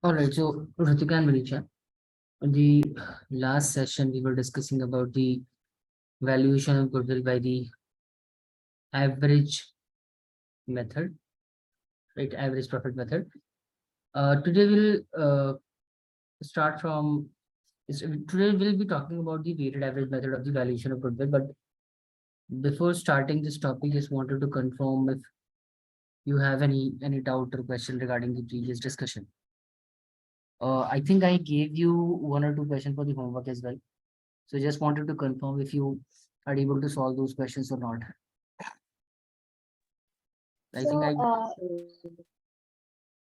All right, so Ritika and Manisha, in the last session we were discussing about the valuation of goodwill by the average method, right? Average profit method. Today we'll start from today we'll be talking about the weighted average method of the valuation of goodwill. But before starting this topic, just wanted to confirm if you have any doubt or question regarding the previous discussion. I think I gave you one or two questions for the homework as well. So just wanted to confirm if you are able to solve those questions or not. I think I, So,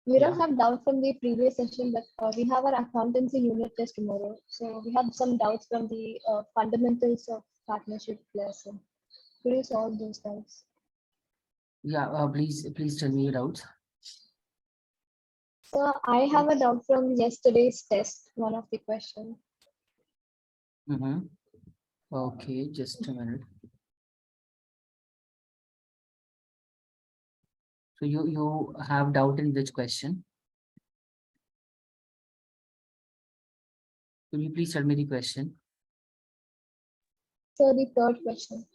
we don't yeah, have doubts from the previous session, but we have our accountancy unit test tomorrow. So, we have some doubts from the fundamentals of partnership lesson. Could you solve those doubts? yeah, please tell me your doubts. So, I have a doubt from yesterday's test, one of the questions. Mm-hmm. Okay, just a minute. So you have doubt in which question? Could you please tell me the question? So, the third question.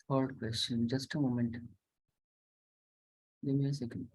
Third question, just a moment. Give me a second.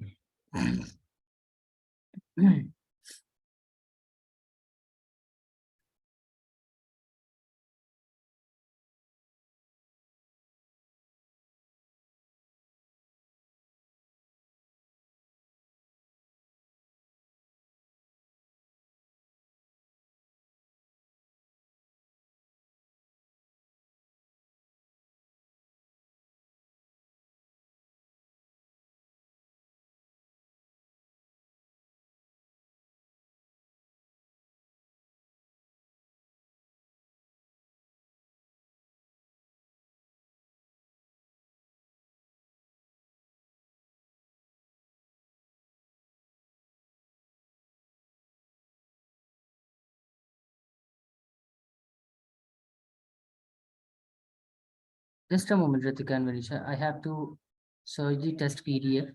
Just a moment, Ritika and Manisha. I have to search the test PDF.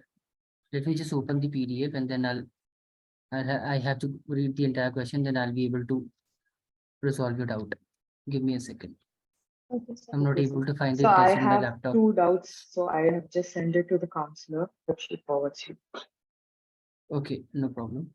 Let me just open the PDF and then I have to read the entire question, then I'll be able to resolve your doubt. Give me a second. Okay, sir. I'm not Okay, able to find so the I test in my have laptop. two doubts, so I have just sent it to the counselor, but she forwards you. Okay, no problem.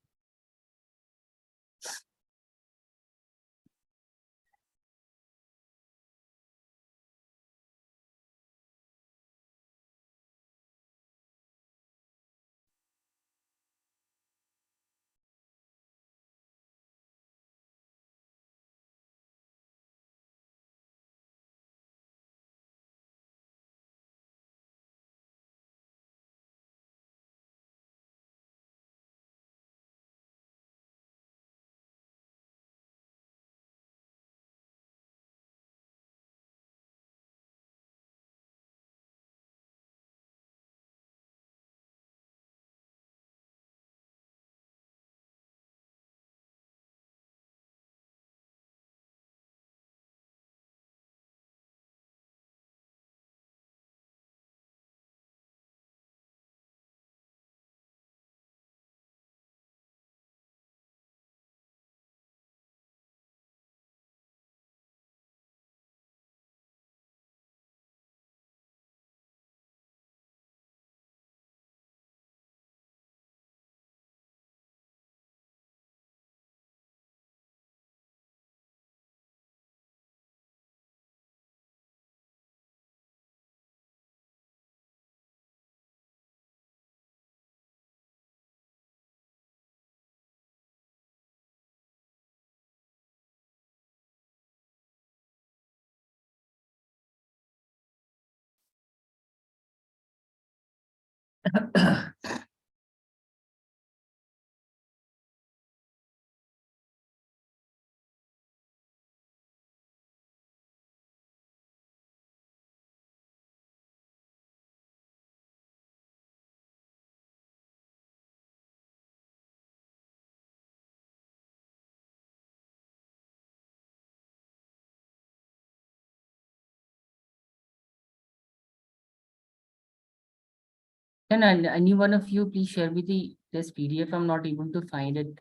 Can any one of you please share me the test PDF? I'm not able to find it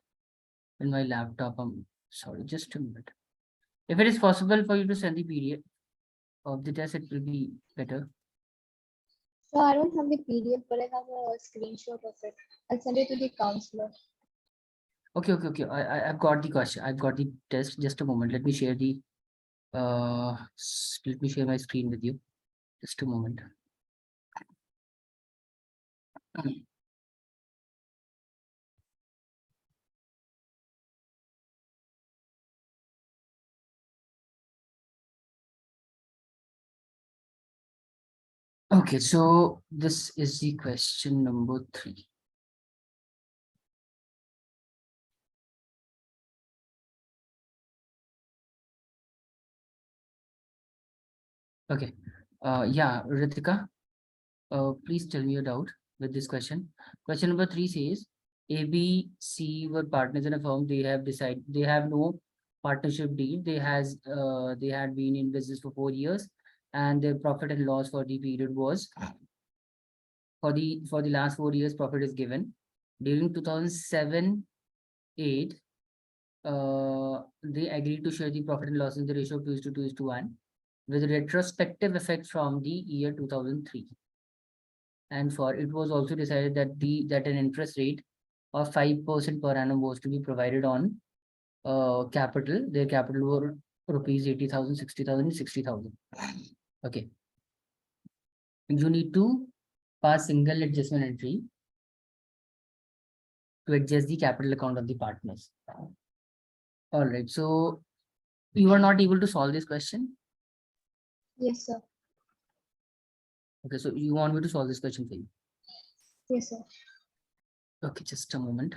in my laptop. I'm sorry, just a minute. If it is possible for you to send the PDF of the test, it will be better. So I don't have the PDF, but I have a screenshot of it. I'll send it to the counselor. Okay. I've got the question. I've got the test. Just a moment. Let me share the let me share my screen with you. Just a moment. Okay, so this is the question number 3. Okay. Yeah, Ritika, please tell me your doubt with this question. Question number 3 says A, B, C were partners in a firm. They have no partnership deed. They had been in business for 4 years, and their profit and loss for the period was for the last 4 years. Profit is given during 2007-8. They agreed to share the profit and loss in the ratio of 2:1 with retrospective effect from the year 2003. And for it was also decided that an interest rate of 5% per annum was to be provided on capital. Their capital were rupees 80,000, 60,000, 60,000. Okay. You need to pass single adjustment entry to adjust the capital account of the partners. All right. So you are not able to solve this question. Yes, sir. Okay. So you want me to solve this question for you? Yes, sir. Okay, just a moment.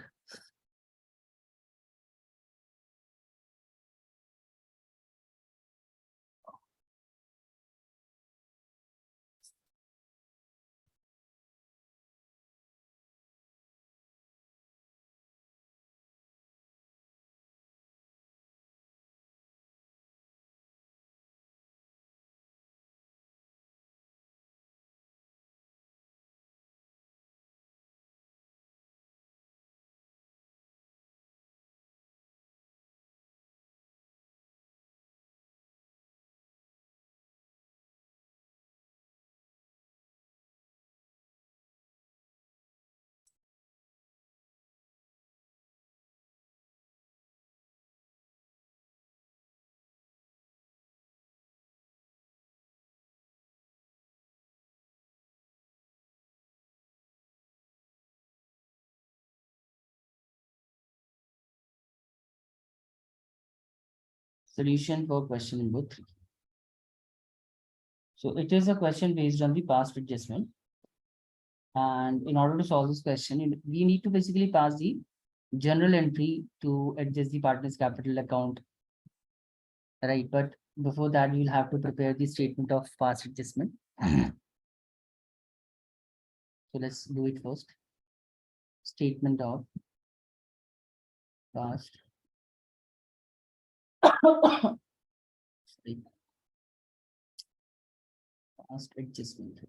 Solution for question number 3. So it is a question based on the past adjustment. And in order to solve this question, we need to basically pass the general entry to adjust the partner's capital account. Right. But before that, you'll have to prepare the statement of past adjustment. So let's do it first. Statement of past. Sorry. Past adjustment.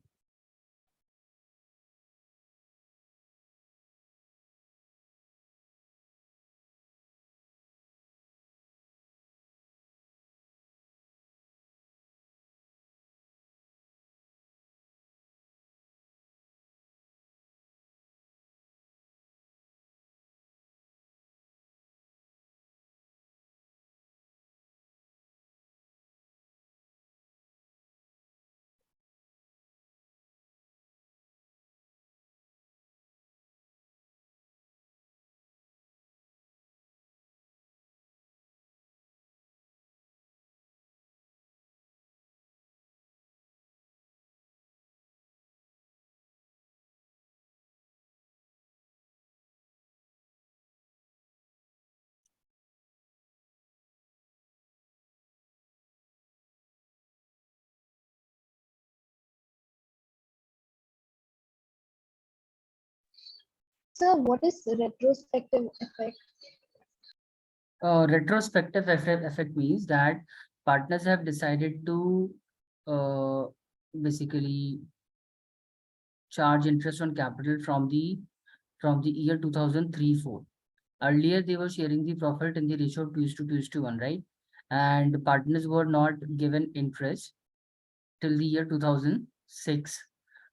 So what is retrospective effect? Retrospective effect means that partners have decided to uh, basically charge interest on capital from the year 2003-4. Earlier, they were sharing the profit in the ratio of 2:1, right? And partners were not given interest till the year 2006.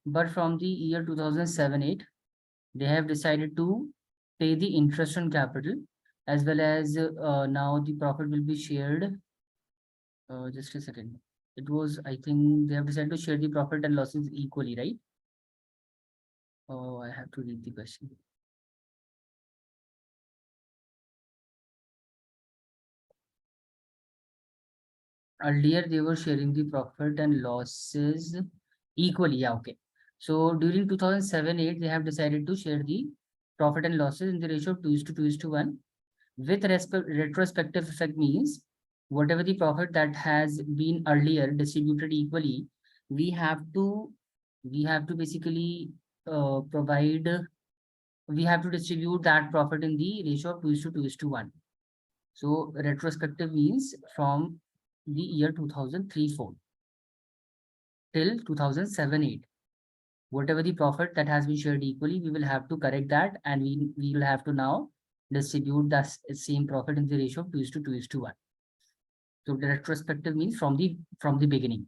But from the year 2007-8, they have decided to pay the interest on capital, as well as now the profit will be shared. Just a second. It was, I think, they have decided to share the profit and losses equally, right? Oh, I have to read the question. Earlier, they were sharing the profit and losses equally. Yeah, okay. So during 2007-8, they have decided to share the profit and losses in the ratio of 2:1. With retrospective effect means whatever the profit that has been earlier distributed equally, we have to basically provide we have to distribute that profit in the ratio of 2:1. So retrospective means from the year 2003-4 till 2007-8. Whatever the profit that has been shared equally, we will have to correct that, and we will have to now distribute the same profit in the ratio of 2:1. So the retrospective means from the beginning.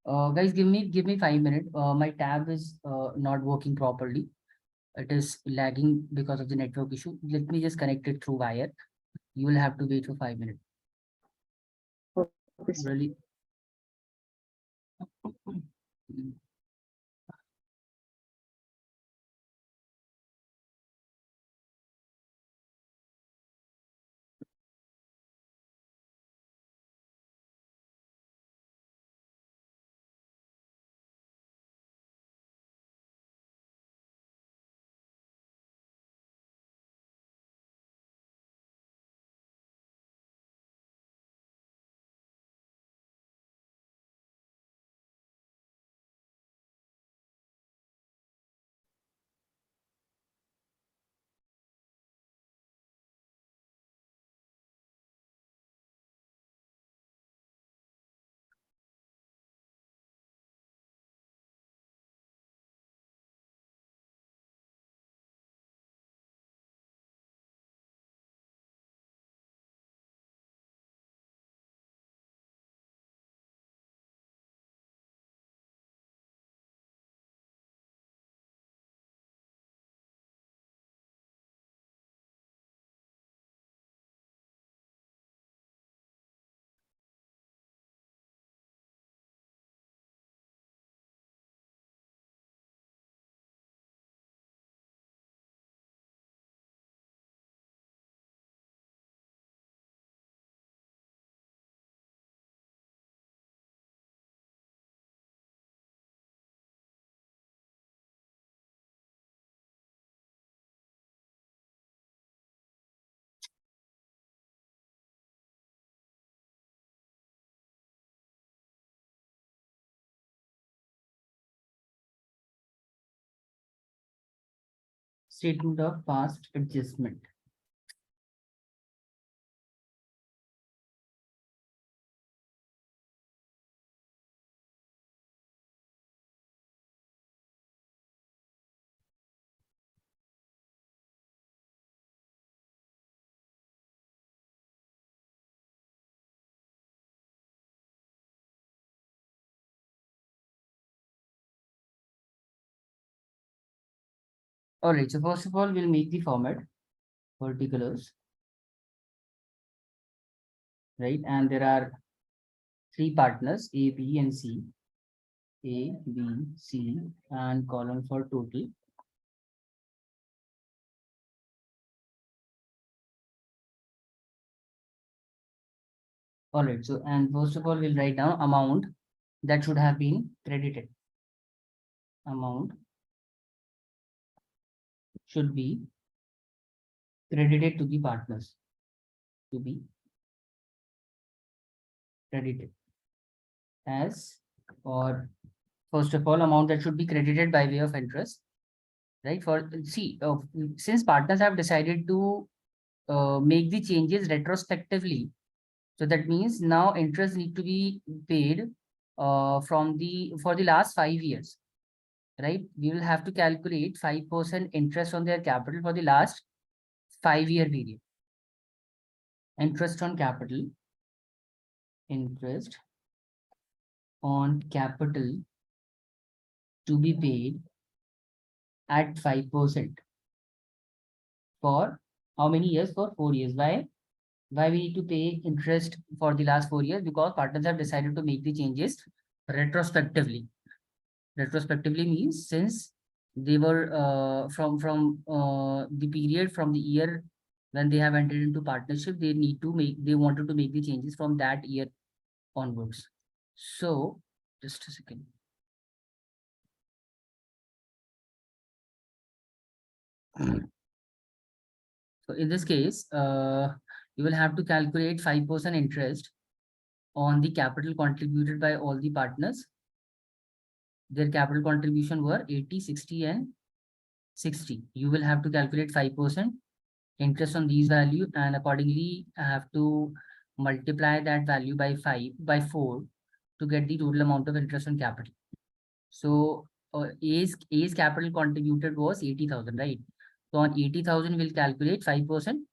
Guys, give me 5 minutes. My tab is not working properly. It is lagging because of the network issue. Let me just connect it through wire. You will have to wait for 5 minutes. Okay, sir. Really. Statement of past adjustment. All right, so first of all, we'll make the format particulars, right? And there are three partners, A, B, and C. A, B, C, and column for total. All right, so and first of all, we'll write down amount that should have been credited. Amount should be credited to the partners. To be credited as, or first of all, amount that should be credited by way of interest, right? For see, since partners have decided to make the changes retrospectively, so that means now interest need to be paid for the last 5 years. right? We will have to calculate 5% interest on their capital for the last 5-year period. Interest on capital, interest on capital to be paid at 5% for how many years? For 4 years. Why we need to pay interest for the last 4 years? Because partners have decided to make the changes retrospectively. Retrospectively means since they were from the period from the year when they have entered into partnership, they wanted to make the changes from that year onwards. So just a second. So in this case, you will have to calculate 5% interest on the capital contributed by all the partners. Their capital contribution were 80, 60, and 60. You will have to calculate 5% interest on these value, and accordingly have to multiply that value by 4 to get the total amount of interest on capital. So A's capital contributed was 80,000, right? So on 80,000, we'll calculate 5%.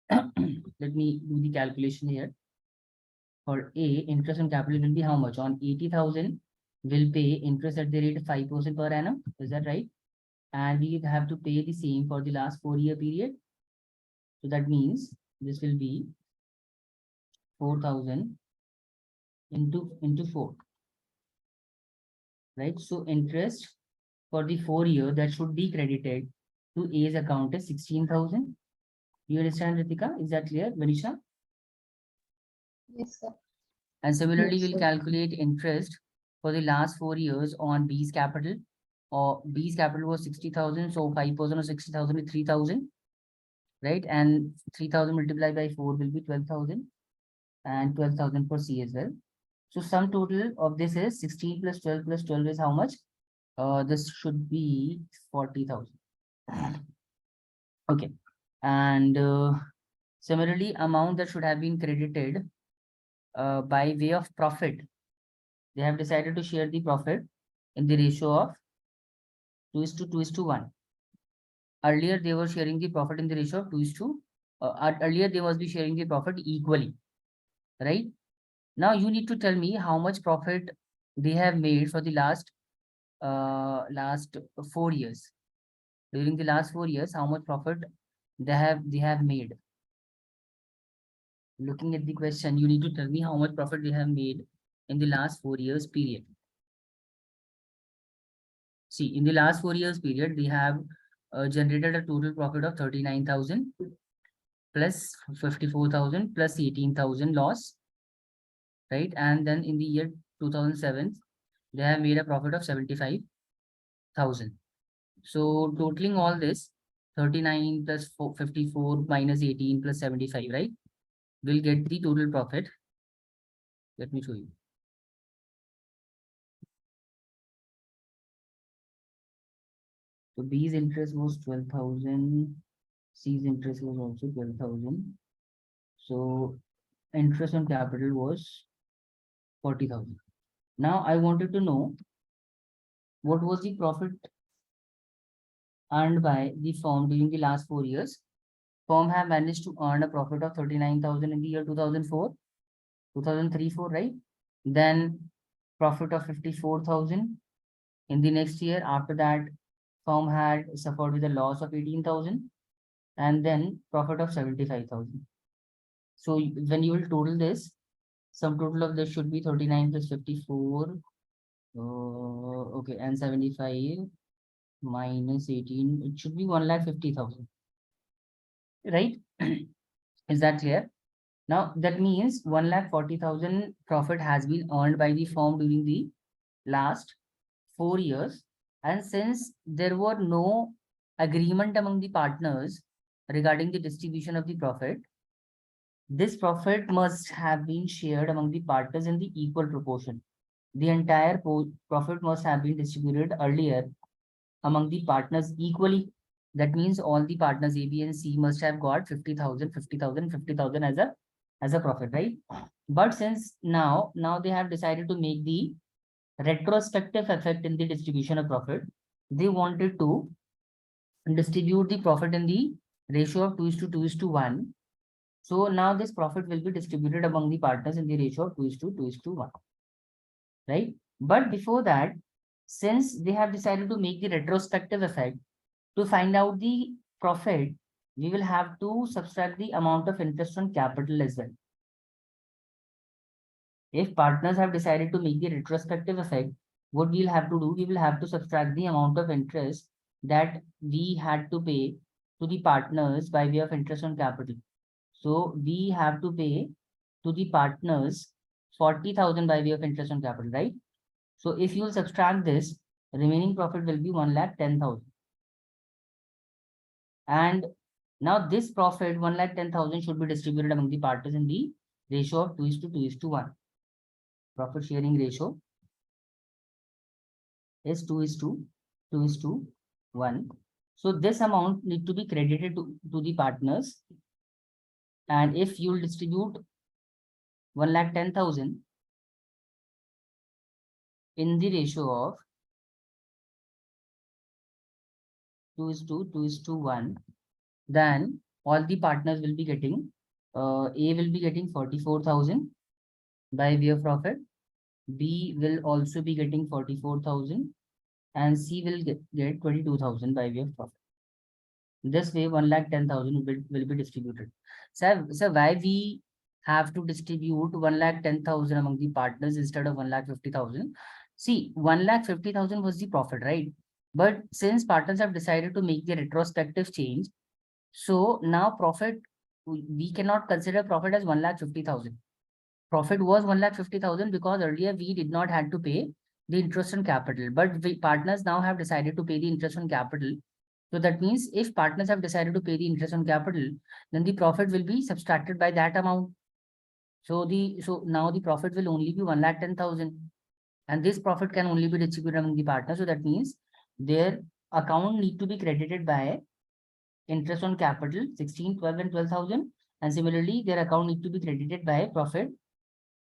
Let me do the calculation here. For A, interest on capital will be how much? On 80,000, we'll pay interest at the rate of 5% per annum. Is that right? And we have to pay the same for the last 4-year period. So that means this will be 4,000 into 4. Right? So interest for the 4 year that should be credited to A's account is 16,000. You understand, Ritika? Is that clear, Manisha? Yes, sir. And similarly, Yes, we'll sir. calculate interest for the last 4 years on B's capital. Or B's capital was 60,000, so 5% of 60,000 is 3,000, right? And 3,000 multiplied by 4 will be 12,000, and 12,000 for C as well. So sum total of this is 16 plus 12 is how much? This should be 40,000. Okay, and similarly, amount that should have been credited by way of profit, they have decided to share the profit in the ratio of 2:1. Earlier, they were sharing the profit in the ratio of 2:, earlier they must be sharing the profit equally, right? Now you need to tell me how much profit they have made for the last 4 years. During the last 4 years, how much profit they have made. Looking at the question, you need to tell me how much profit they have made in the last 4 years period. See, in the last 4 years period, they have generated a total profit of 39,000 plus 54,000 plus 18,000 loss, right? And then in the year 2007, they have made a profit of 75,000. So totaling all this, 39 plus 54 minus 18 plus 75, right? We'll get the total profit. Let me show you. So B's interest was 12,000. C's interest was also 12,000. So interest on capital was 40,000. Now I wanted to know what was the profit earned by the firm during the last 4 years. Firm have managed to earn a profit of 39,000 in the year 2004, 2003-4, right? Then profit of 54,000 in the next year. After that, firm had suffered with a loss of 18,000, and then profit of 75,000. So when you will total this, sum total of this should be 39 plus 54. Okay, and 75 minus 18. It should be 1,50,000. Right? Is that clear? Now that means 1,40,000 profit has been earned by the firm during the last 4 years. And since there were no agreement among the partners regarding the distribution of the profit, this profit must have been shared among the partners in the equal proportion. The entire profit must have been distributed earlier among the partners equally. That means all the partners A, B, and C must have got 50,000, 50,000, 50,000 as a profit, right? But since now they have decided to make the retrospective effect in the distribution of profit. They wanted to distribute the profit in the ratio of 2:2:1. So now this profit will be distributed among the partners in the ratio of 2:2:1, right? But before that, since they have decided to make the retrospective effect, to find out the profit, we will have to subtract the amount of interest on capital as well. If partners have decided to make the retrospective effect, what we'll have to do, we will have to subtract the amount of interest that we had to pay to the partners by way of interest on capital. So we have to pay to the partners 40,000 by way of interest on capital, right? So if you will subtract this, remaining profit will be 1,10,000. And now this profit 1,10,000 should be distributed among the partners in the ratio of 2:2:1. Profit sharing ratio is 2:1. So this amount need to be credited to the partners. And if you will distribute 1,10,000 in the ratio of 2:1, then all the partners will be getting, A will be getting 44,000 by way of profit. B will also be getting 44,000 and C will get 22,000 by way of profit. This way 1,10,000 will be distributed. So why we have to distribute 1,10,000 among the partners instead of 1,50,000? See, 1,50,000 was the profit, right? But since partners have decided to make the retrospective change, so now profit, we cannot consider profit as 1,50,000. Profit was 1,50,000 because earlier we did not had to pay the interest on capital, but we partners now have decided to pay the interest on capital. So that means if partners have decided to pay the interest on capital, then the profit will be subtracted by that amount. So now the profit will only be 1,10,000, and this profit can only be distributed among the partners. So that means their account need to be credited by interest on capital 16, 12, and 12,000, and similarly their account need to be credited by profit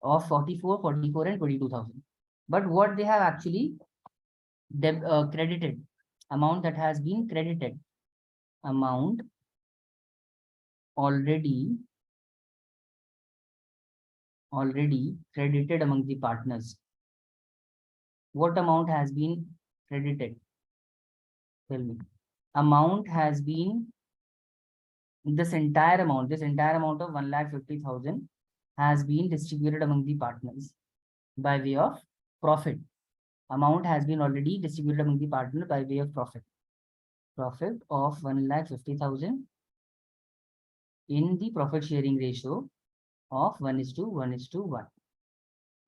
of 44, 44, and 22,000. But what they have actually credited, amount that has been credited, amount already credited among the partners. What amount has been credited? Tell me. Amount has been, this entire amount of 1,50,000 has been distributed among the partners by way of profit. Amount has been already distributed among the partners by way of profit. Profit of 1,50,000 in the profit sharing ratio of 1:1:1.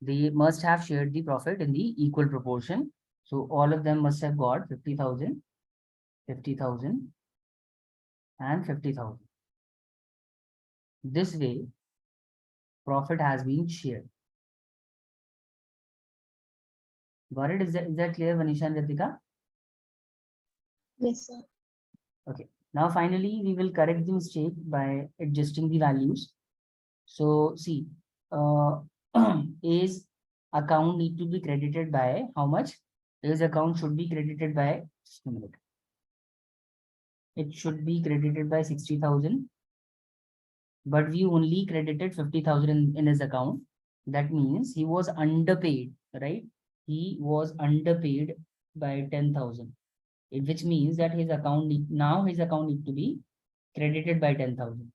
They must have shared the profit in the equal proportion. So all of them must have got 50,000, 50,000, and 50,000. This way, profit has been shared. Got it? Is that clear, Vanisha and Ritika? Yes, sir. Okay. Now, finally, we will correct the mistake by adjusting the values. So, see, A's account need to be credited by how much? A's account should be credited by, just a minute. It should be credited by 60,000. But we only credited 50,000 in his account. That means he was underpaid, right? He was underpaid by 10,000, which means that his account need to be credited by 10,000.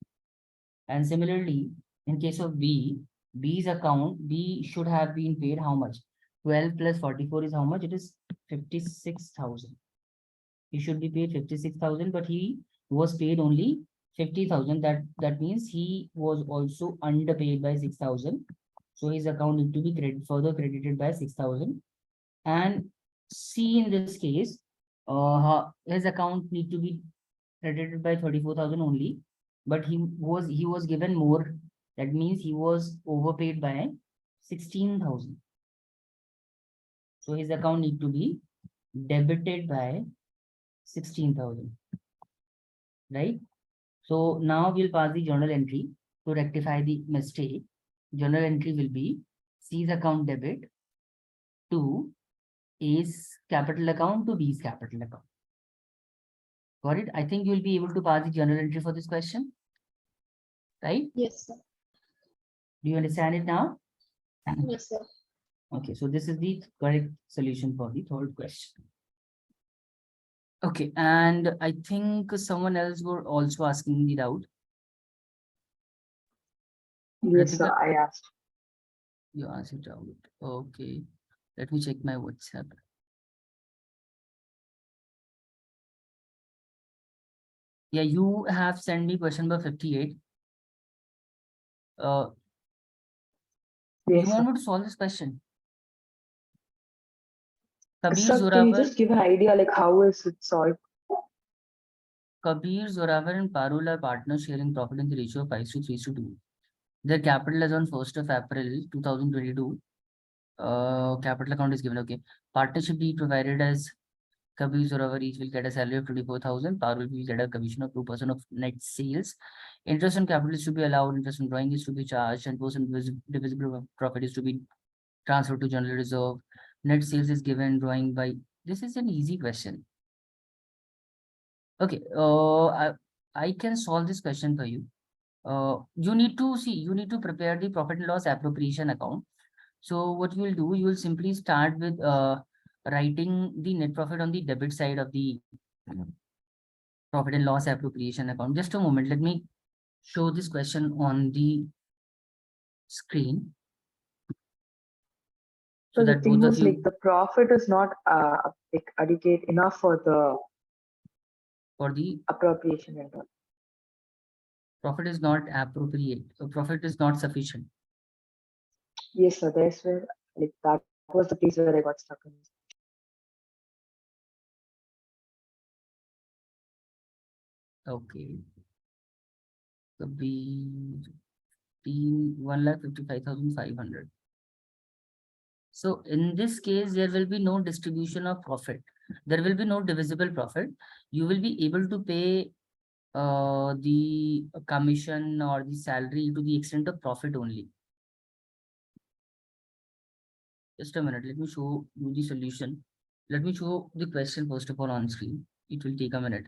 And similarly, in case of B's account, B should have been paid how much? 12 plus 44 is how much? It is 56,000. He should be paid 56,000, but he was paid only 50,000. That means he was also underpaid by 6,000. So his account need to be further credited by 6,000. And C in this case, his account need to be credited by 34,000 only, but he was given more. That means he was overpaid by 16,000. So his account need to be debited by 16,000, right? So now we'll pass the journal entry to rectify the mistake. Journal entry will be C's account debit to A's capital account to B's capital account. Got it? I think you'll be able to pass the journal entry for this question, right? Yes, sir. Do you understand it now? Yes, sir. Okay, so this is the correct solution for the third question. Okay, and I think someone else were also asking the doubt. Yes, sir, Ritika? I asked. You answered out. Okay, let me check my WhatsApp. Yeah, you have sent me question number 58. Yes, You want sir. me to solve this question? Kabir Sir, can you Zorawar, just give an idea like how is it solved? Kabir Zorawar and Parul are partners sharing profit in the ratio of 5:3:2. Their capital is on 1st of April 2022. Capital account is given. Okay. Partnership deed provided as Kabir Zorawar each will get a salary of 24,000. Parul will get a commission of 2% of net sales. Interest on capital is to be allowed. Interest on drawing is to be charged. And percent divisible profit is to be transferred to general reserve. Net sales is given drawing by. This is an easy question. Okay. I can solve this question for you. You need to see. You need to prepare the profit and loss appropriation account. So what you will do, you will simply start with writing the net profit on the debit side of the profit and loss appropriation account. Just a moment, let me show this question on the screen so So the that thing both of was like you, the profit is not like adequate enough for the for the appropriation and all. profit is not appropriate, profit is not sufficient. Yes, sir. That's where like that was the place where I got stuck in. Okay. Could be 1,55,500. So in this case, there will be no distribution of profit. There will be no divisible profit. You will be able to pay the commission or the salary to the extent of profit only. Just a minute, let me show you the solution. Let me show the question first of all on screen. It will take a minute.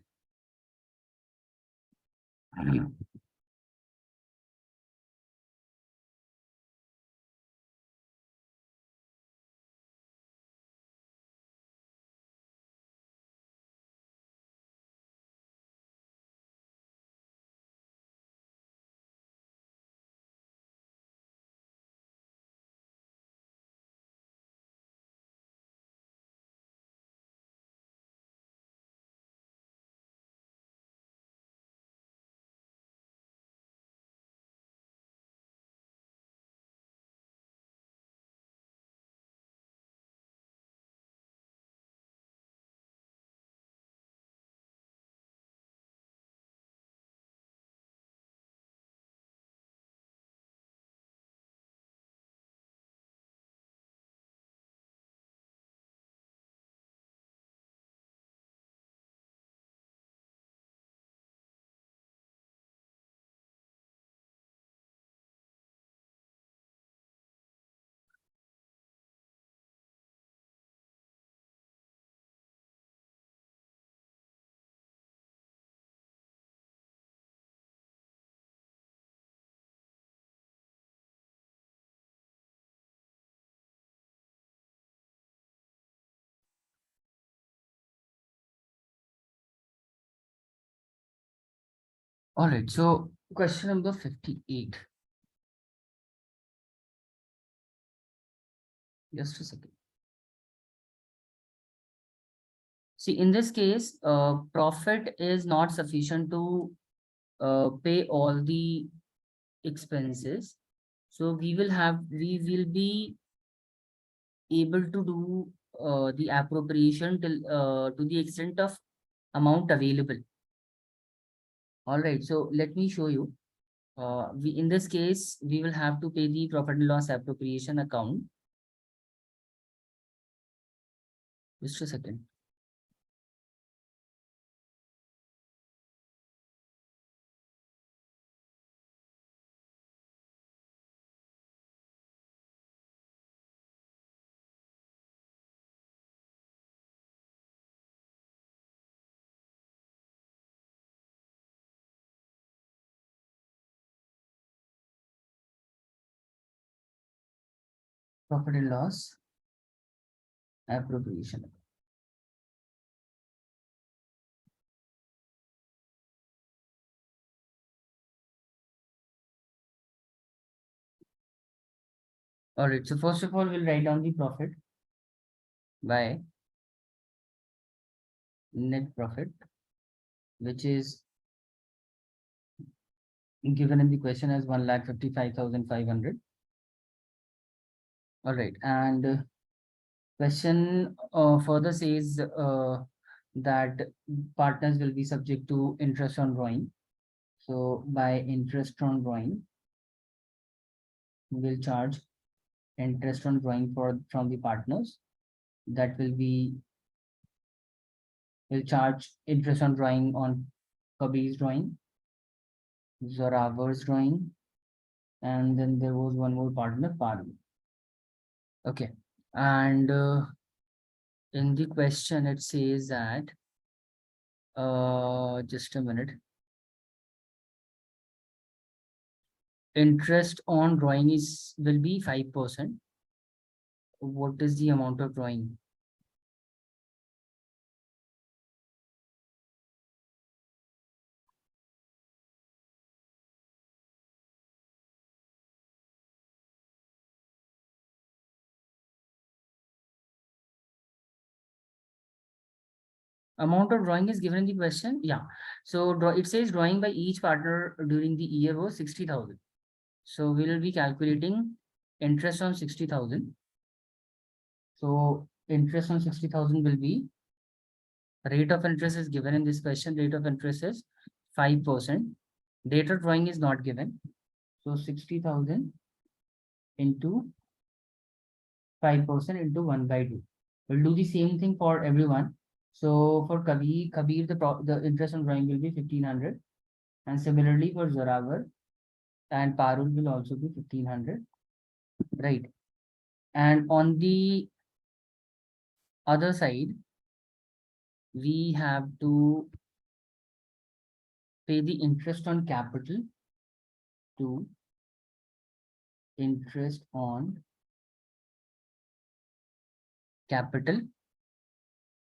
All right, so question number 58. Just a second. See, in this case, profit is not sufficient to pay all the expenses. So we will be able to do the appropriation till to the extent of amount available. All right, so let me show you. We in this case, we will have to pay the profit and loss appropriation account. Just a second. profit and loss appropriation. All right, so first of all, we'll write down the profit by net profit, which is given in the question as 1,55,500. All right, and question further says that partners will be subject to interest on drawing. So by interest on drawing, we will charge interest on drawing from the partners. That will charge interest on drawing on Kabir's drawing, Zoravar's drawing, and then there was one more partner, Paru. Okay, and in the question it says that just a minute. Interest on drawing will be 5%. What is the amount of drawing? Amount of drawing is given in the question. Yeah. So it says drawing by each partner during the year was 60,000. So we will be calculating interest on 60,000. So interest on 60,000 will be, rate of interest is given in this question. Rate of interest is 5%. Date of drawing is not given. So 60,000 into 5% into 1/2. We'll do the same thing for everyone. So for Kabir, the interest on drawing will be 1,500. And similarly for Zoravar and Parul will also be 1,500. Right. And on the other side, we have to pay the interest on capital to interest on capital.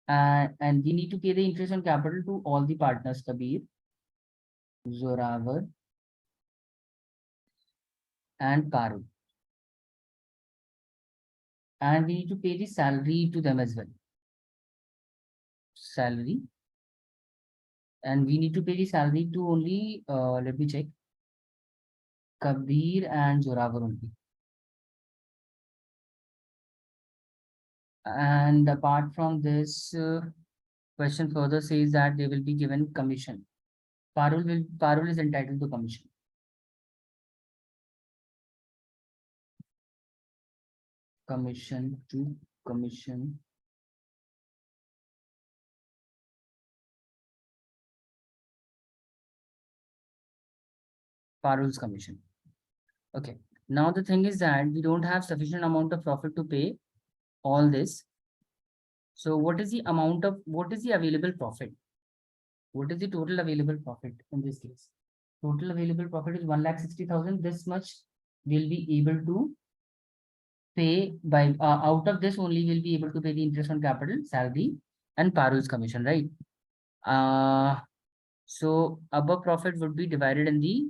And we need to pay the interest on capital to all the partners, Kabir, Zoravar, and Parul. And we need to pay the salary to them as well. Salary. And we need to pay the salary to only, let me check, Kabir and Zoravar only. And apart from this, question further says that they will be given commission. Parul is entitled to commission. Commission to commission. Parul's commission. Okay. Now the thing is that we don't have sufficient amount of profit to pay all this. So what is the available profit? What is the total available profit in this case? Total available profit is 1,60,000. This much we'll be able to pay by out of this only we'll be able to pay the interest on capital, salary, and Parul's commission, right? So above profit would be divided in the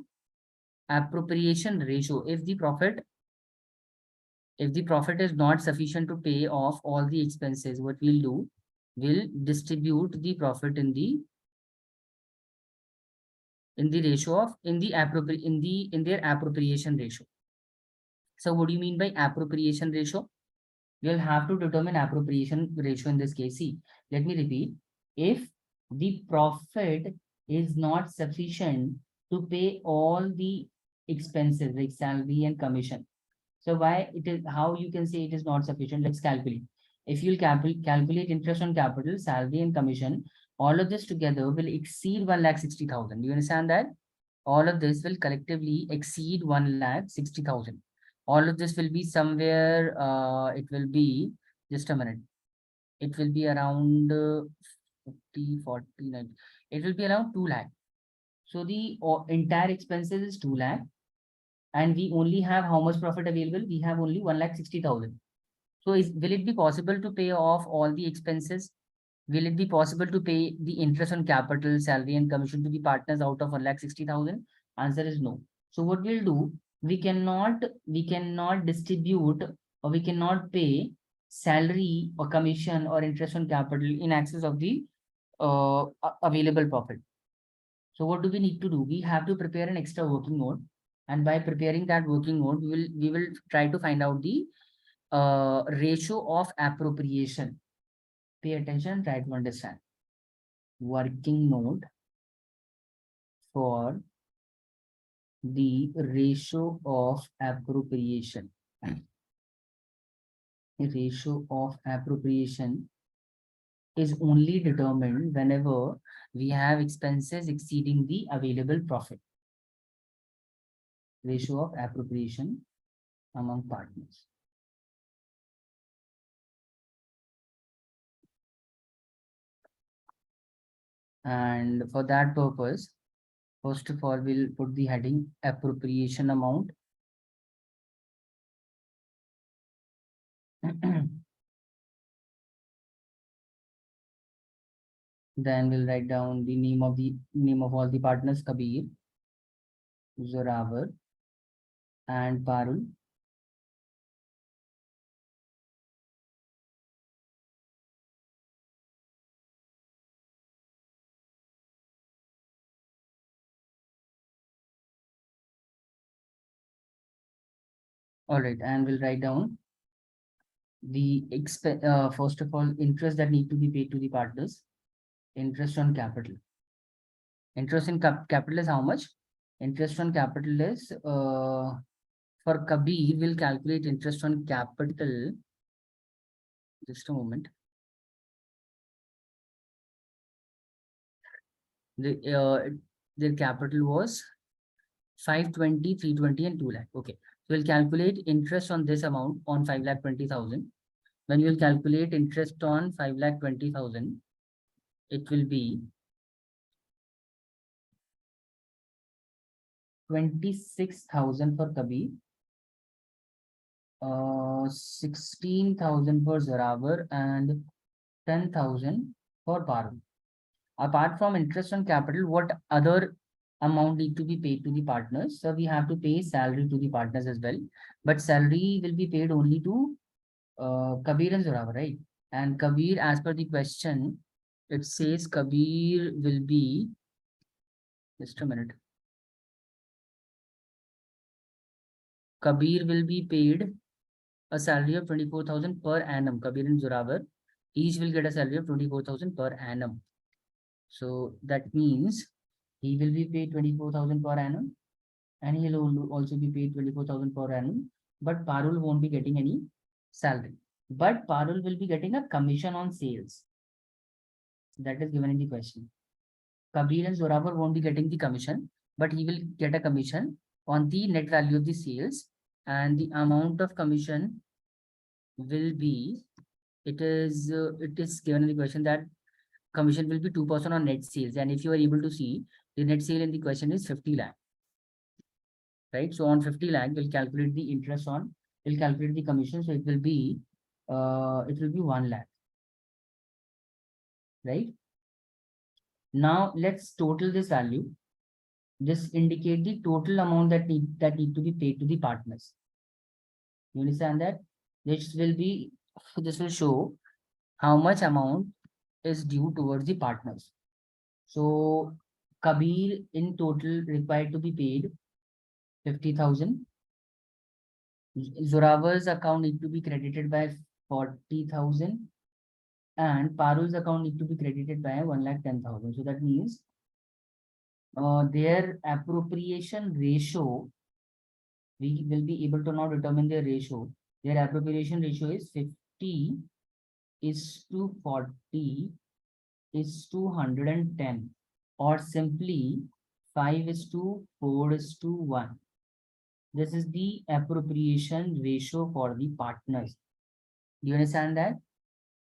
appropriation ratio. If the profit is not sufficient to pay off all the expenses, what we'll do, we'll distribute the profit in the ratio of in their appropriation ratio. So what do you mean by appropriation ratio? We'll have to determine appropriation ratio in this case. See, let me repeat. If the profit is not sufficient to pay all the expenses like salary and commission, so how you can say it is not sufficient? Let's calculate. If you'll calculate interest on capital, salary, and commission, all of this together will exceed 1,60,000. Do you understand that? All of this will collectively exceed 1,60,000. All of this will be somewhere, it will be, just a minute. It will be around 50, 40, 90. It will be around 2 lakh. So the entire expenses is 2 lakh. and we only have how much profit available? We have only 1,60,000. So will it be possible to pay off all the expenses? Will it be possible to pay the interest on capital, salary, and commission to the partners out of 1,60,000? Answer is no. So what we'll do, we cannot distribute, or we cannot pay salary or commission or interest on capital in excess of the available profit. So what do we need to do? We have to prepare an extra working note, and by preparing that working note, we will try to find out the ratio of appropriation. Pay attention, try to understand. Working note for the ratio of appropriation. The ratio of appropriation is only determined whenever we have expenses exceeding the available profit. Ratio of appropriation among partners. And for that purpose, first of all, we'll put the heading appropriation amount. Then we'll write down the name of all the partners, Kabir, Zoravar, and Parul. All right, and we'll write down the first of all, interest that need to be paid to the partners. Interest on capital. Interest in capital is how much? Interest on capital is for Kabir, we'll calculate interest on capital. Just a moment. Their capital was 520, 320, and 2 lakh. Okay. So we'll calculate interest on this amount on 5,20,000. When you will calculate interest on 5,20,000, it will be 26,000 for Kabir, 16,000 for Zoravar, and 10,000 for Parul. Apart from interest on capital, what other amount need to be paid to the partners? So we have to pay salary to the partners as well, but salary will be paid only to Kabir and Zoravar, right? And Kabir, as per the question, it says Kabir will be, just a minute. Kabir will be paid a salary of 24,000 per annum. Kabir and Zoravar each will get a salary of 24,000 per annum. So that means he will be paid 24,000 per annum, and he'll also be paid 24,000 per annum. But Parul won't be getting any salary. But Parul will be getting a commission on sales. That is given in the question. Kabir and Zoravar won't be getting the commission, but he will get a commission on the net value of the sales, and the amount of commission will be, it is given in the question that commission will be 2% on net sales, and if you are able to see, the net sale in the question is 50 lakh, right? So on 50 lakh, we'll calculate the interest on, we'll calculate the commission, so it will be 1 lakh, right? Now let's total this value. Just indicate the total amount that need to be paid to the partners. You understand that? This will show how much amount is due towards the partners. So Kabir in total required to be paid 50,000. Zoravar's account need to be credited by 40,000, and Parul's account need to be credited by 1,10,000. So that means their appropriation ratio, we will be able to now determine their ratio. Their appropriation ratio is 50 is to 40 is to 110, or simply 5 is to 4 is to 1. This is the appropriation ratio for the partners. Do you understand that?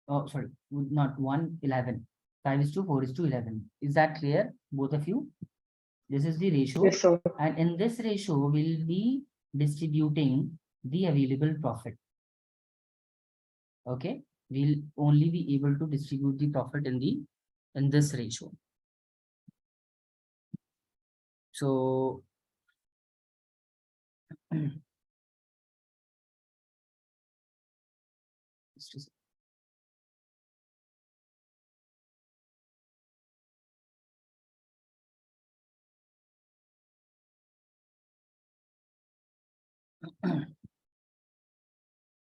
Oh, sorry, not 1, 11. 5 is to 4 is to 11. Is that clear, both of you? This is the ratio. Yes, sir. And in this ratio, we'll be distributing the available profit. Okay, we'll only be able to distribute the profit in this ratio. So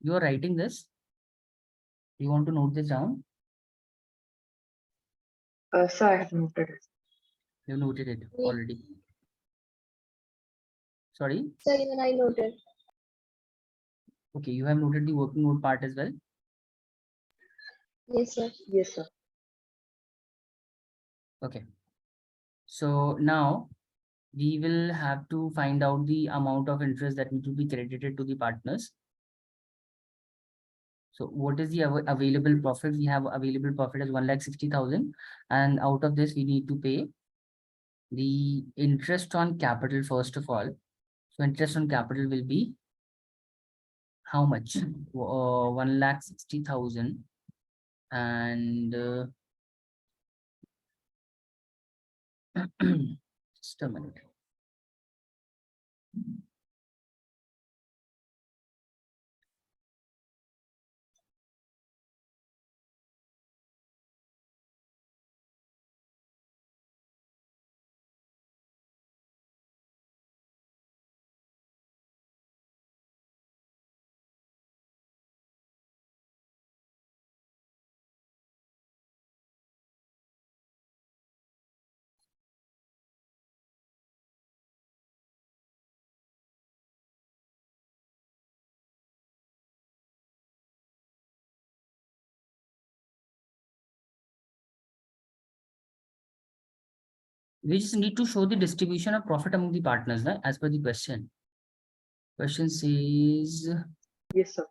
you are writing this. You want to note this down? Sir, I have noted it. You noted it Yeah. already. Sorry. Sir, even I noted. Okay, you have noted the working note part as well. Yes, sir. Yes, sir. Okay. So now we will have to find out the amount of interest that need to be credited to the partners. So what is the available profit? We have available profit as 1,60,000, and out of this we need to pay the interest on capital first of all. So interest on capital will be how much? 1,60,000, and just a minute. We just need to show the distribution of profit among the partners, right? As per the question. Question says, Yes, sir.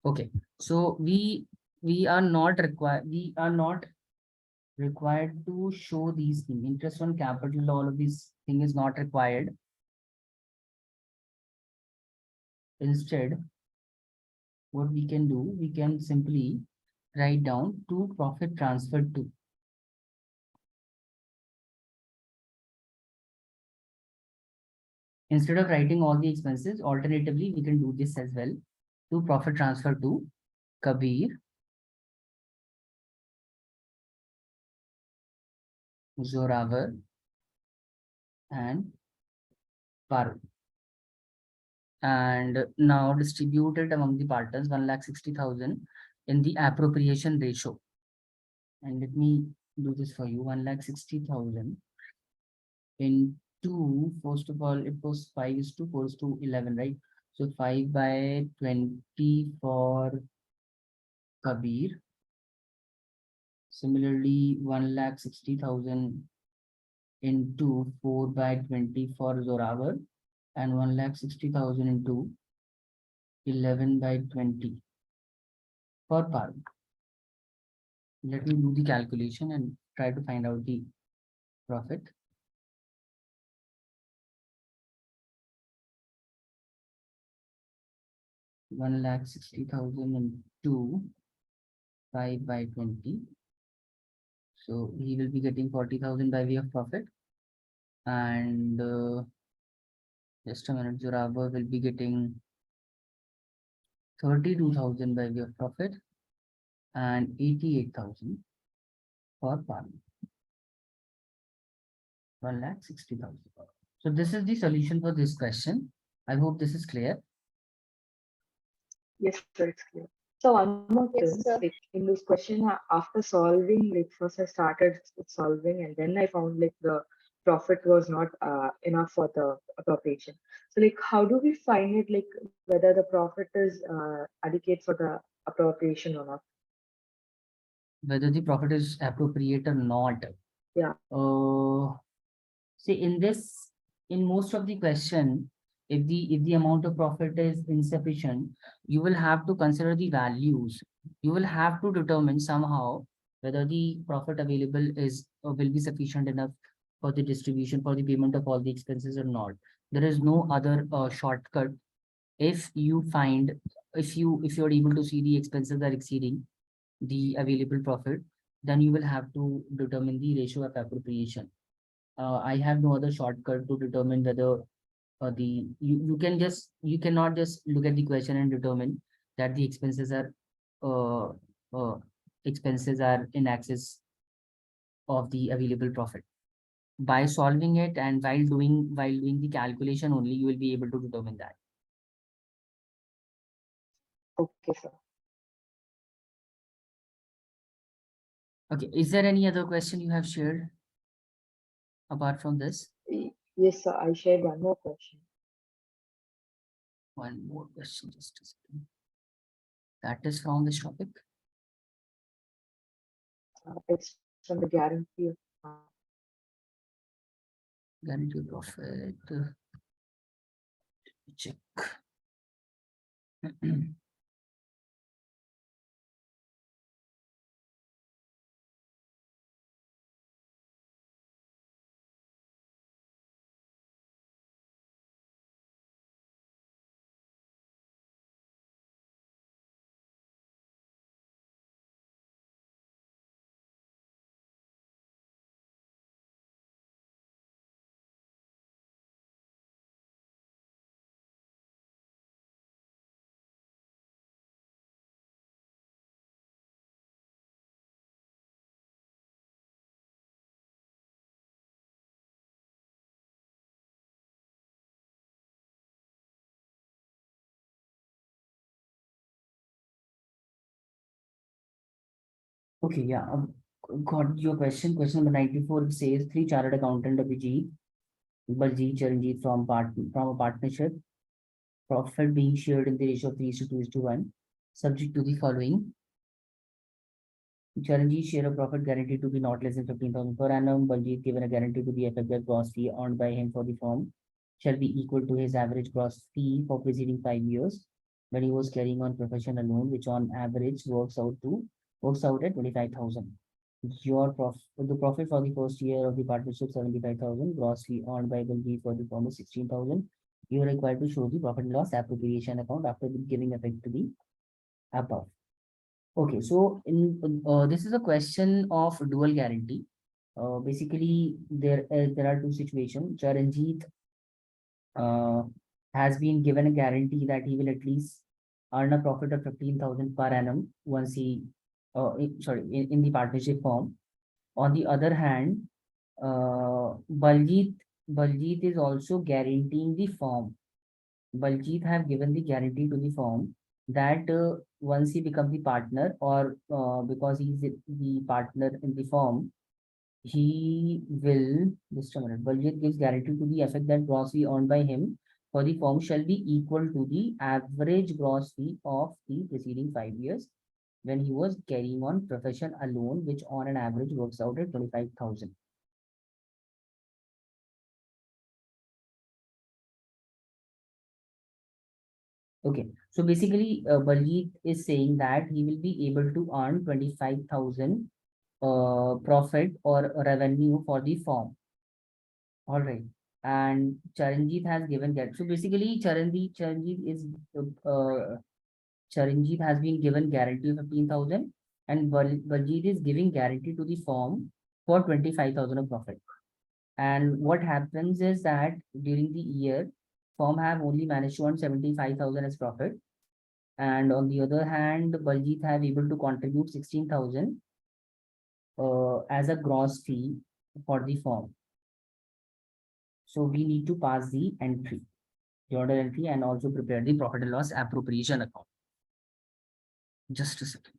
okay, so we are not required to show these things. Interest on capital, all of these thing is not required. Instead, what we can do, we can simply write down to profit transferred to. Instead of writing all the expenses, alternatively, we can do this as well. To profit transfer to Kabir, Zoravar, and Parul. And now distributed among the partners 1,60,000 in the appropriation ratio. And let me do this for you. 1,60,000 into, first of all, it was 5:4:11, right? So 5/20 for Kabir. Similarly, 1,60,000 into 4/20 for Zoravar, and 1,60,000 into 11/20 for Parul. Let me do the calculation and try to find out the profit. One lakh 60,000 into 5/20. So he will be getting 40,000 by way of profit. And just a minute, Zoravar will be getting 32,000 by way of profit and 88,000 for Parul. 1,60,000. So this is the solution for this question. I hope this is clear. Yes, sir, it's clear. So one more Yes, thing, sir. like in this question, after solving, like first I started with solving, and then I found like the profit was not enough for the appropriation. So like, how do we find it, like whether the profit is adequate for the appropriation or not? Whether the profit is appropriate or not. Yeah. See, in most of the question, if the amount of profit is insufficient, you will have to consider the values. You will have to determine somehow whether the profit available is will be sufficient enough for the distribution, for the payment of all the expenses or not. There is no other shortcut. If you find, if you're able to see the expenses are exceeding the available profit, then you will have to determine the ratio of appropriation. I have no other shortcut to determine whether you cannot just look at the question and determine that the uh, uh, expenses are in excess of the available profit. By solving it and while doing the calculation only, you will be able to determine that. Okay, sir. Okay, is there any other question you have shared apart from this? Yes, sir. I shared one more question. One more question, just a second. That is from this topic. It's from the guarantee of Guarantee profit. Check. Okay, yeah. Got your question. Question number 94 says three chartered accountant Abhijit, Baljeet, Charanjeet from a partnership. Profit being shared in the ratio of 3:2:1, subject to the following. Charanjeet share of profit guaranteed to be not less than 15,000 per annum. Baljeet given a guarantee to the effect that gross fee earned by him for the firm shall be equal to his average gross fee for preceding 5 years when he was carrying on professional loan, which on average works out at 25,000. The profit for the first year of the partnership 75,000. Gross fee earned by Baljeet for the firm is 16,000. You are required to show the profit and loss appropriation account after giving effect to the above. Okay, so this is a question of dual guarantee. Basically, there are two situations. Charanjeet uh, has been given a guarantee that he will at least earn a profit of 15,000 per annum once in the partnership form. On the other hand, Baljeet is also guaranteeing the firm. Baljeet have given the guarantee to the firm that once he becomes the partner or because he's the partner in the firm, he will, just a minute, Baljeet gives guarantee to the effect that gross fee earned by him for the firm shall be equal to the average gross fee of the preceding 5 years when he was carrying on profession alone, which on an average works out at 25,000. Okay, so basically, Baljeet is saying that he will be able to earn 25,000 profit or revenue for the firm. All right. And Charanjeet has given that. So basically, uh, Charanjeet has been given guarantee of 15,000 and Baljeet is giving guarantee to the firm for 25,000 of profit. And what happens is that during the year, firm have only managed to earn 75,000 as profit. And on the other hand, Baljeet have able to contribute 16,000 as a gross fee for the firm. So we need to pass the order entry, and also prepare the profit and loss appropriation account. Just a second.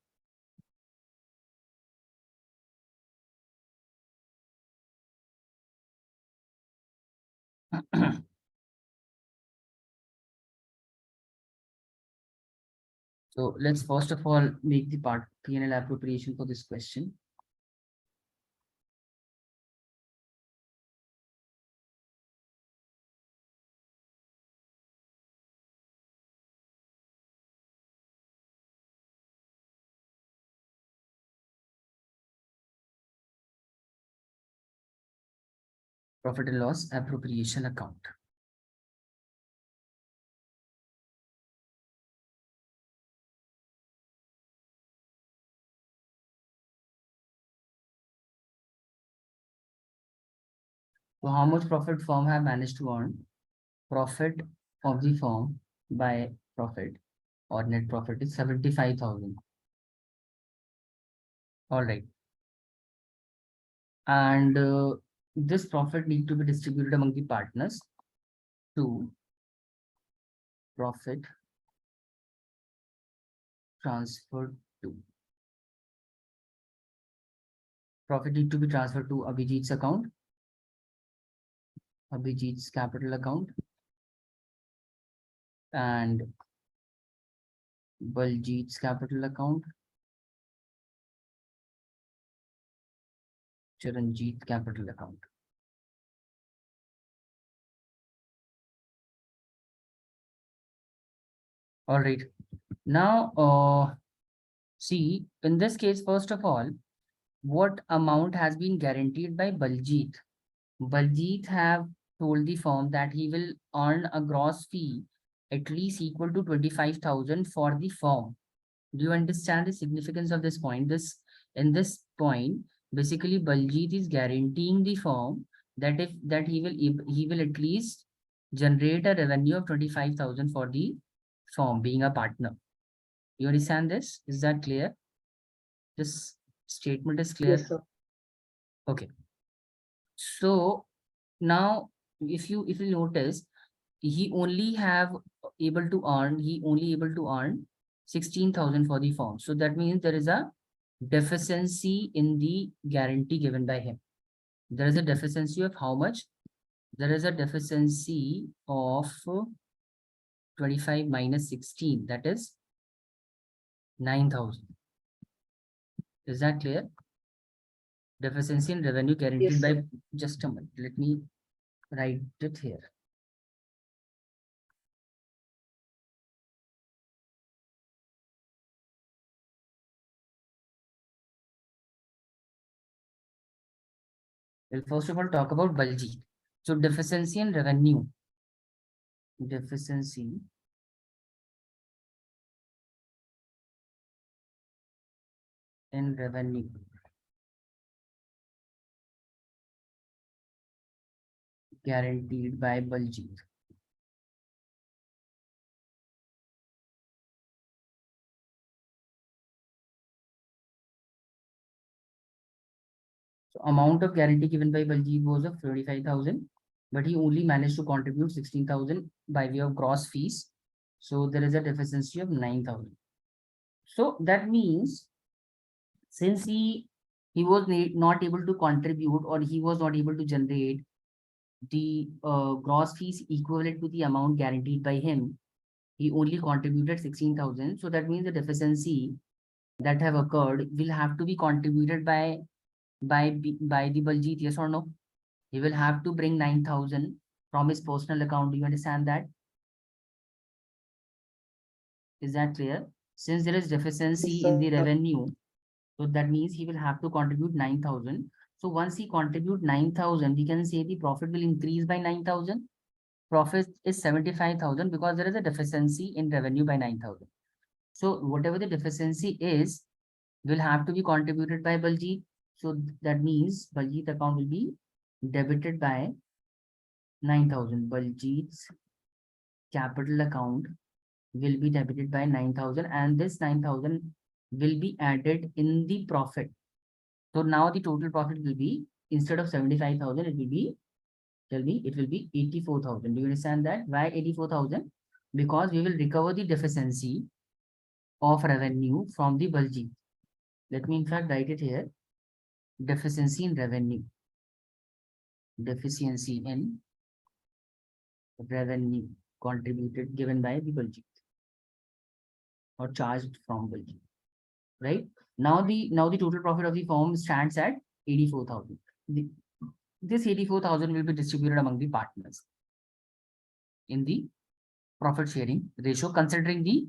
So let's first of all make the part P&L appropriation for this question. Profit and loss appropriation account. So how much profit firm have managed to earn? Profit of the firm by profit or net profit is 75,000. All right. And this profit need to be distributed among the partners to profit transferred to. Profit need to be transferred to Abhijit's account, Abhijit's capital account, and Baljit's capital account, Charanjit capital account. All right. Now, see, in this case, first of all, what amount has been guaranteed by Baljit? Baljit have told the firm that he will earn a gross fee at least equal to 25,000 for the firm. Do you understand the significance of this point? In this point, basically Baljit is guaranteeing the firm that he will at least generate a revenue of 25,000 for the firm being a partner. You understand this? Is that clear? This statement is clear? Yes, sir. Okay. So now if you notice, he only able to earn 16,000 for the firm. So that means there is a deficiency in the guarantee given by him. There is a deficiency of how much? There is a deficiency of 25 minus 16, that is 9,000. Is that clear? Deficiency in revenue guaranteed Yes, by, sir. just a minute, let me write it here. We'll first of all talk about Baljit. So deficiency in revenue. Deficiency in revenue. Guaranteed by Baljit. So amount of guarantee given by Baljit was of 35,000, but he only managed to contribute 16,000 by way of gross fees. So there is a deficiency of 9,000. So that means since he was not able to contribute, or he was not able to generate the gross fees equivalent to the amount guaranteed by him, he only contributed 16,000. So that means the deficiency that have occurred will have to be contributed by the Baljit, yes or no? He will have to bring 9,000 from his personal account. Do you understand that? Is that clear? Since there is deficiency Yes, in the sir. revenue, so that means he will have to contribute 9,000. So once he contribute 9,000, we can say the profit will increase by 9,000. Profit is 75,000 because there is a deficiency in revenue by 9,000. So whatever the deficiency is, will have to be contributed by Baljit. So that means Baljit account will be debited by 9,000. Baljit's capital account will be debited by 9,000, and this 9,000 will be added in the profit. So now the total profit will be, instead of 75,000, it will be, tell me, it will be 84,000. Do you understand that? Why 84,000? Because we will recover the deficiency of revenue from the Baljit. Let me in fact write it here. Deficiency in revenue. Deficiency in revenue contributed given by the Baljit or charged from Baljit. Right? Now the total profit of the firm stands at 84,000. This 84,000 will be distributed among the partners in the profit sharing ratio, considering the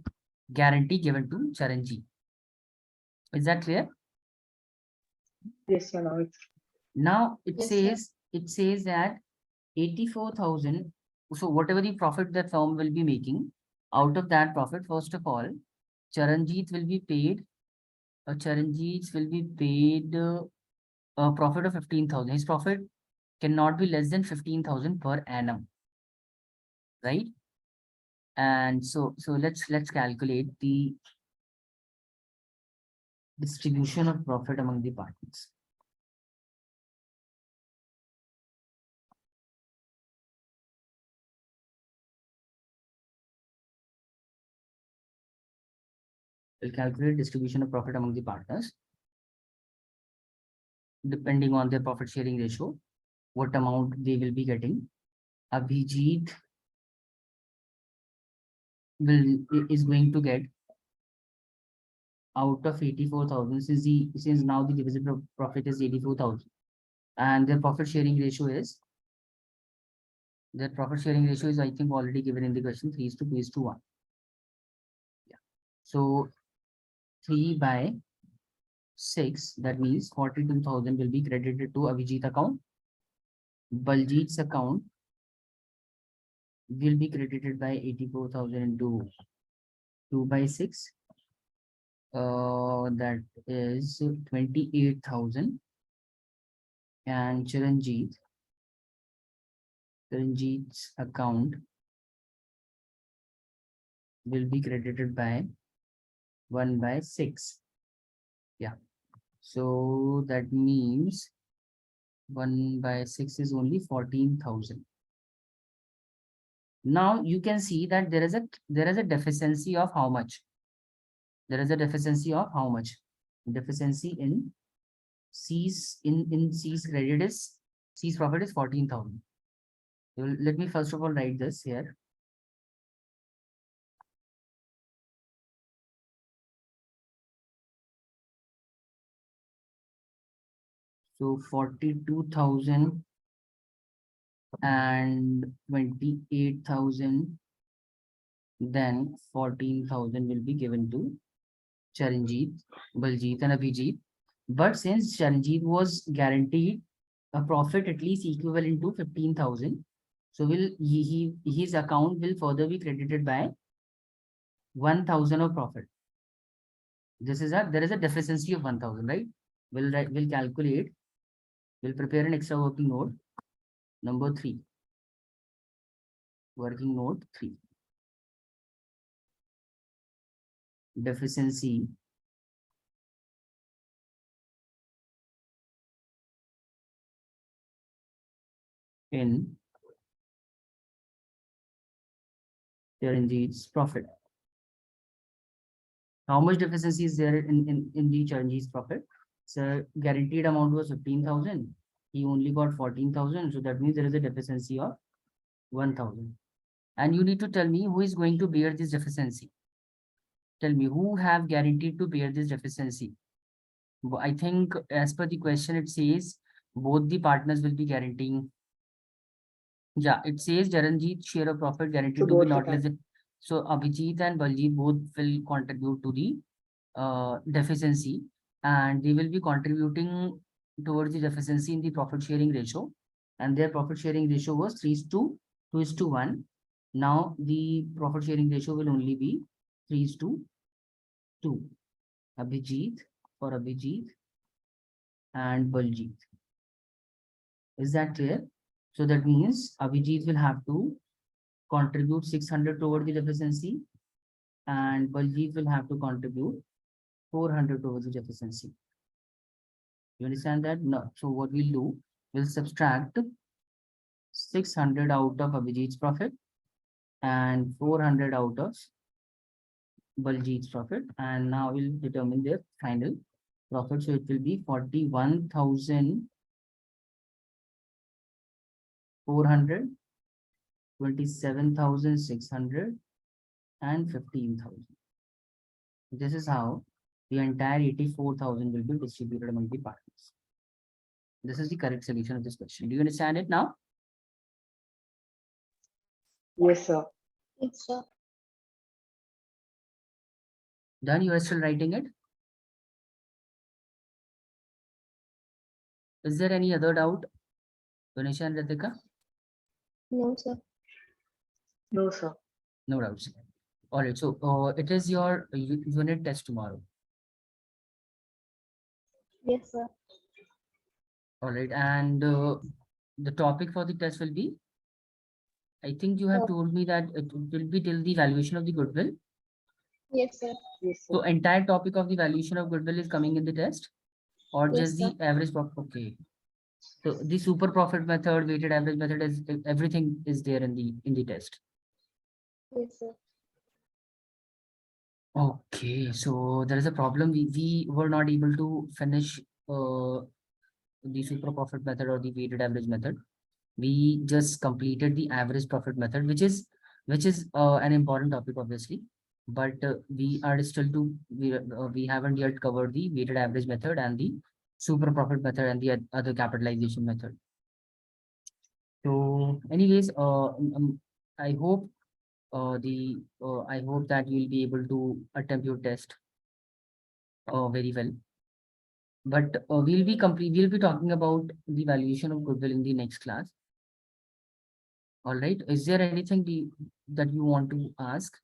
guarantee given to Charanjit. Is that clear? Yes, sir. Now it's Now it Yes, sir. says it says that 84,000. So whatever the profit that firm will be making, out of that profit, first of all, Charanjit will be paid. Charanjit will be paid a profit of 15,000. His profit cannot be less than 15,000 per annum, right? And so let's calculate the distribution of profit among the partners. We'll calculate distribution of profit among the partners depending on their profit sharing ratio, what amount they will be getting. Abhijit is going to get out of 84,000, since now the divisible profit is 84,000, and their profit sharing ratio is I think already given in the question, 3:2:1. Yeah. So 3 by 6, that means 42,000 will be credited to Abhijit account. Baljit's account will be credited by 84,000 into 2 by 6. That is 28,000. And Charanjit's account will be credited by 1 by 6. Yeah. So that means 1 by 6 is only 14,000. Now you can see that there is a deficiency of how much? There is a deficiency of how much? Deficiency in C's C's credit is C's profit is 14,000. So let me first of all write this here. So 42,000 and 28,000, then 14,000 will be given to Charanjit, Baljit and Abhijit. But since Charanjit was guaranteed a profit at least equivalent to 15,000, so his account will further be credited by 1,000 of profit. There is a deficiency of 1,000, right? We'll calculate. We'll prepare an extra working note. Number 3. Working note 3. Deficiency in Charanjit's profit. How much deficiency is there in the Charanjit's profit? So guaranteed amount was 15,000. He only got 14,000. So that means there is a deficiency of 1,000. And you need to tell me who is going to bear this deficiency. Tell me who have guaranteed to bear this deficiency. I think as per the question, it says both the partners will be guaranteeing. Yeah, it says Charanjit's share of profit guaranteed So to be both not the less than. So Abhijit and Baljit both will contribute to the deficiency, and they will be contributing towards the deficiency in the profit sharing ratio, and their profit sharing ratio was 3:2:1. Now the profit sharing ratio will only be 3:2. Abhijit for Abhijit and Baljit. Is that clear? So that means Abhijit will have to contribute 600 toward the deficiency, and Baljit will have to contribute 400 towards the deficiency. You understand that? No. So what we'll do, we'll subtract 600 out of Abhijit's profit and 400 out of Baljit's profit, and now we'll determine their final profit. So it will be 41,400, 27,600, and 15,000. This is how the entire 84,000 will be distributed among the partners. This is the correct solution of this question. Do you understand it now? Yes, sir. Yes, sir. Done? You are still writing it? Is there any other doubt? Ganesha and Ritika? No, sir. No, sir. No doubts. All right, so it is your unit test tomorrow. Yes, sir. All right, and the topic for the test will be, I think you have Uh, told me that it will be till the valuation of the goodwill. yes, sir. Yes, So sir. entire topic of the valuation of goodwill is coming in the test, or Yes, just sir. the average profit? Okay. So the super profit method, weighted average method is everything is there in the test. Yes, sir. Okay, so there is a problem. We were not able to finish the super profit method or the weighted average method. We just completed the average profit method, which is an important topic, obviously. But we are still we haven't yet covered the weighted average method and the super profit method and the other capitalization method. So, anyways, I hope I hope that you'll be able to attempt your test very well. But we'll be talking about the valuation of goodwill in the next class. All right. Is there anything that you want to ask?